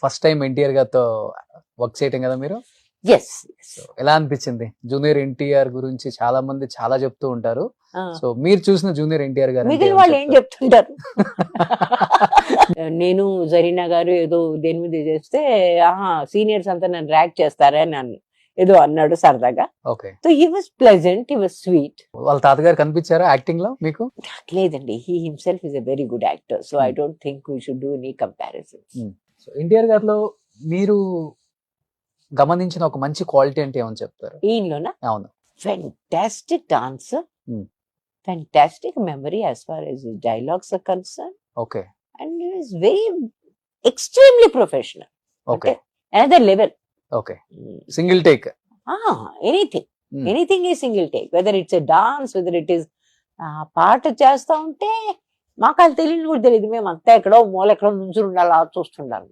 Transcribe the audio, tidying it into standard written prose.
First time NTR గారితో work చేయటం కదా మీరు. ఎస్ సో ఎలా అనిపించింది? జూనియర్ ఎన్టీఆర్ గురించి చాలా మంది చాలా చెప్తూ ఉంటారు. సో మీరు చూసిన జూనియర్ ఎన్టీఆర్ గారు మిగిలిన వాళ్ళు ఏం చెప్తుంటారు? నేను జరీనా గారు ఏదో దేని మీద చేస్తే సీనియర్స్ అంతా నన్ను ర్యాక్ చేస్తారా అని ఏదో అన్నాడు సరదాగా. Okay. So he was pleasant, he was sweet. వాళ్ళ తాతగారు కనిపించారా యాక్టింగ్ లో మీకు? లేదండి, he himself is a very good actor, so I don't think we should do any comparisons. So NTR గారిలో మీరు గమనించిన ఒక మంచి క్వాలిటీ అంటే ఏమని చెప్తారు? ఈయనలోనా? అవును. Fantastic dancer, fantastic memory as far as dialogues are concern. Okay. And is very extremely professional. Okay. Another level. Okay. Single take. Anything ఈ single take, whether it's a dance, whether it is పాట చేస్తా ఉంటే మాకు అది తెలియని కూడా తెలియదు, మేము అంతా ఎక్కడో మూల ఎక్కడో నుంచి ఉండాలి చూస్తుండాలి.